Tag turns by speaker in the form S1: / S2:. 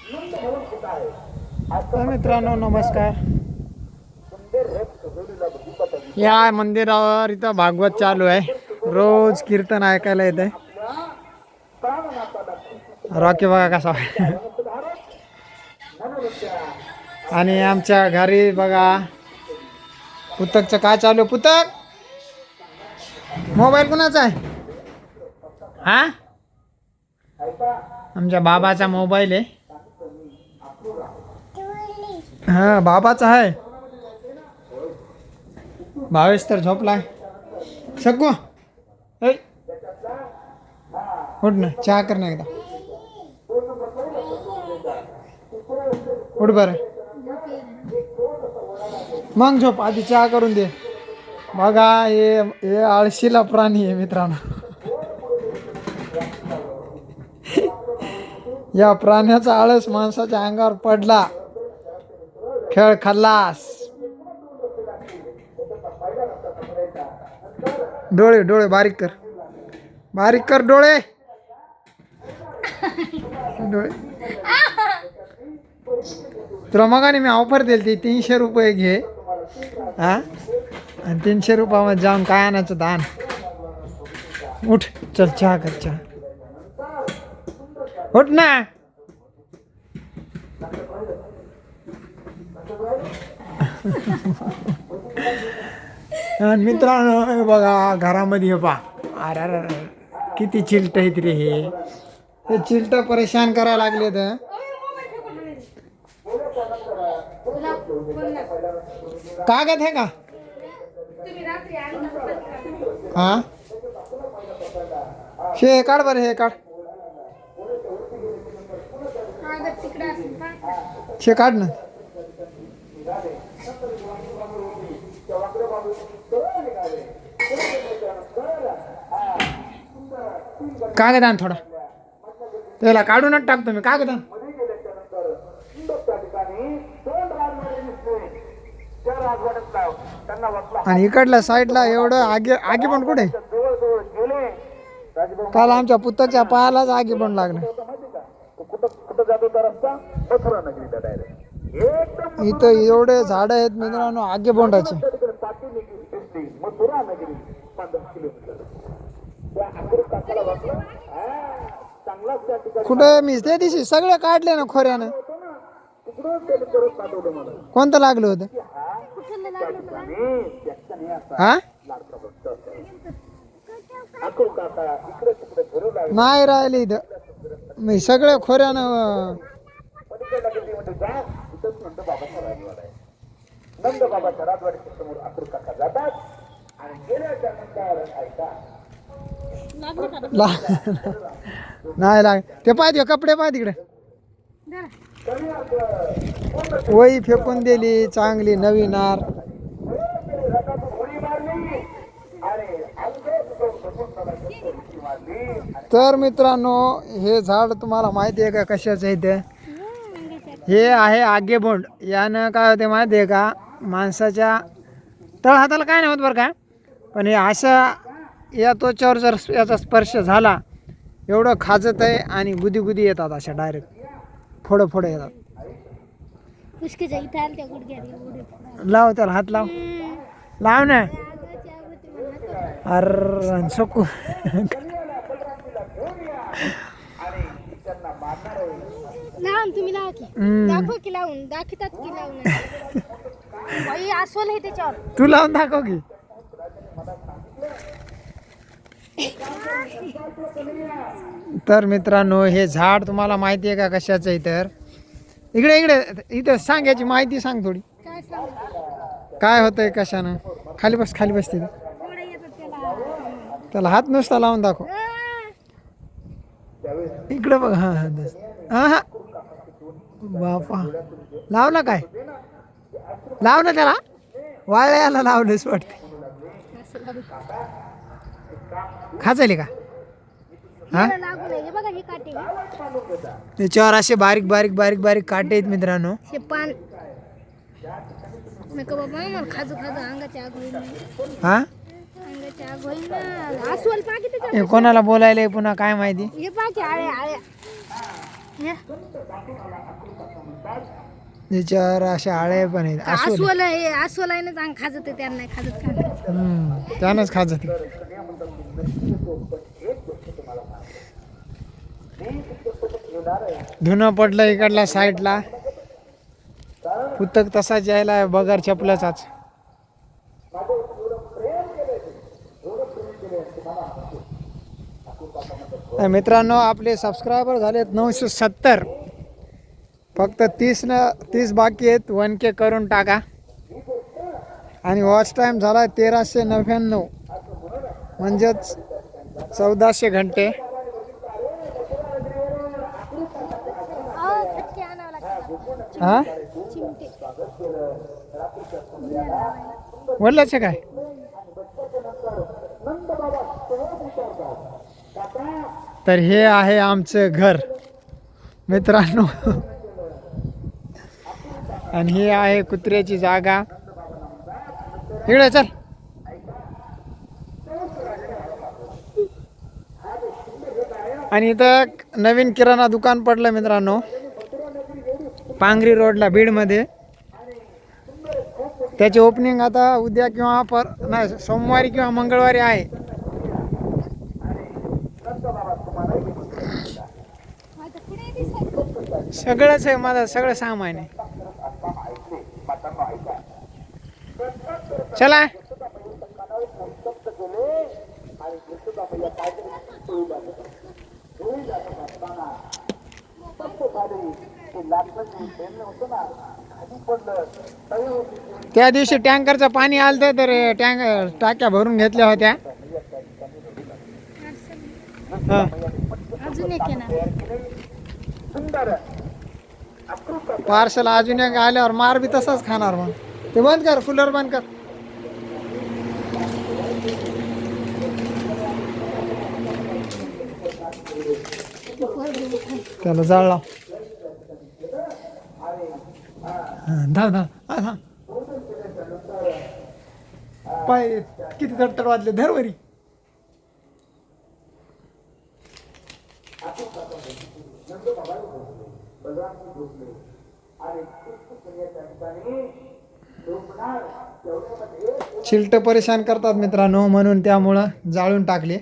S1: तर मित्रांनो नमस्कार. या मंदिरावर इथं भागवत चालू आहे. रोज कीर्तन ऐकायला येते. रॉकी बघा कसा आणि आमच्या घरी बघा पुस्तकचं काय चालू आहे. पुस्तक मोबाईल कुणाचा आहे हा? आमच्या बाबाचा मोबाईल आहे. हा बाबाचा आहे. भावेश तर झोपलाय. सकू उठ ना चहा कर ना एकदा. उठ बरं मग झोप. आधी चहा करून दे. बघा हे आळशीला प्राणी आहे मित्रांनो. या प्राण्याचा आळस माणसाच्या अंगावर पडला खेळ खल्लास. डोळे डोळे बारीक कर. बारीक कर डोळे. डोळे तुला मगाने मी ऑफर दिली ती 300 रुपये घे हा आणि 300 रुपयामध्ये जाऊन काय आणायचं दान. उठ चल चहा कर चहा. उठ ना. आणि मित्रांनो हे बघा घरामध्ये हे पा अरे किती चिलट आहेत रे हे चिलट परेशान करायला लागले. तर कागद आहे का हा? हे काढ बरं हे काढ. शे काढ ना. कागद आण थोडा. त्याला काढूनच टाकतो मी कागद आण. आणि इकडल्या साईडला एवढं आगी पण कुठे. काल आमच्या पुतच्या पायालाच आगी पण लागलं. इथं एवढे झाड आहेत मित्रांनो आगी बोंडाचे. कुठे मी त्या दिवशी सगळे काढले ना खोऱ्यानं. कोणतं लागलं होतं हा? नाही राहिले इथं मी सगळे खोऱ्यानं. नाही लाग ते पाहिजे कपडे पाय तिकडे. वही फेकून दिली चांगली नवी नार. तर मित्रांनो हे झाड तुम्हाला माहिती आहे का कशाचं आहे ते? हे आहे आगेबोंड. यानं काय होते माहिती आहे का माणसाच्या तळहाताला काय नाही होत बरं का. पण हे अशा या त्वचावर जर याचा स्पर्श झाला एवढं खाजत आहे आणि गुदी गुदी येतात अशा डायरेक्ट फोडं फोडं येतात. लाव त्याला हात लाव. लाव ना. अर सकू
S2: लावून तुम्ही लावा की दाखव की लावून दाखवतात की लावून. बाई अस्वल आहे त्याच्यावर.
S1: तू लावून दाखव की. तर मित्रांनो हे झाड तुम्हाला माहिती आहे का कशाचं आहे? तर इकडे इकडे इथं सांग याची माहिती सांग थोडी.
S2: काय सांग
S1: काय होतंय कशानं? खाली बस खाली बस तिथं. त्याला हात नुसता लावून दाखव. इकडे बघ. हा हा हा बापा लावला काय? लाव ना त्याला. वाळ्याला लावलेच वाटते. खाचले का हा? त्याच्यावर असे बारीक बारीक बारीक बारीक काटे आहेत मित्रांनो.
S2: पान नको बाबा मला खाजू खाजू अंगाची आग होईल.
S1: हा
S2: अंगाची आग होईल ना. अस्वल पाकी त्याच्यावर.
S1: हे कोणाला बोलायला पुन्हा काय माहिती.
S2: हे पाकी आळे आळे हे
S1: याच्यावर अशा आळे पण आहेत अस्वल.
S2: अस्वल हे अस्वल आहे ना चांग खाजत ते त्यांना नाही खाजत का
S1: त्यानंच खात जाते. धुणं पडलं इकडला साईडला. पुस्तक तसाच यायला बगर चपलाचाच. मित्रांनो आपले सबस्क्रायबर झालेत 970. फक्त 30 बाकी आहेत. 1K करून टाका. आणि वॉच टाईम झाला 1399 म्हणजेच 1400 घंटे.
S2: खटके आणावं लागतात
S1: हा
S2: चिमटे
S1: वडलाच काय? तर हे आहे आमचं घर मित्रांनो. आणि ही आहे कुत्र्याची जागा. इकडे चल. आणि इथं नवीन किराणा दुकान पडलं मित्रांनो पांगरी रोडला बीडमध्ये. त्याची ओपनिंग आता उद्या किंवा नाही सोमवारी किंवा मंगळवारी आहे. सगळंच आहे माझं सगळं सामान आहे. चला त्या दिवशी टँकरचं पाणी आलं तर टाक्या भरून घेतल्या होत्या. हा
S2: अजून एक आहे ना
S1: पार्सल अजून एक आल्यावर मार बी तसाच खाणार. मग ते बंद कर. कूलर बंद कर. त्याला जाळ लाव. धाव धाव हा पाय किती तडतड वाजले धरवरी. चिलट परेशान करतात मित्रांनो म्हणून त्यामुळं जाळून टाकले.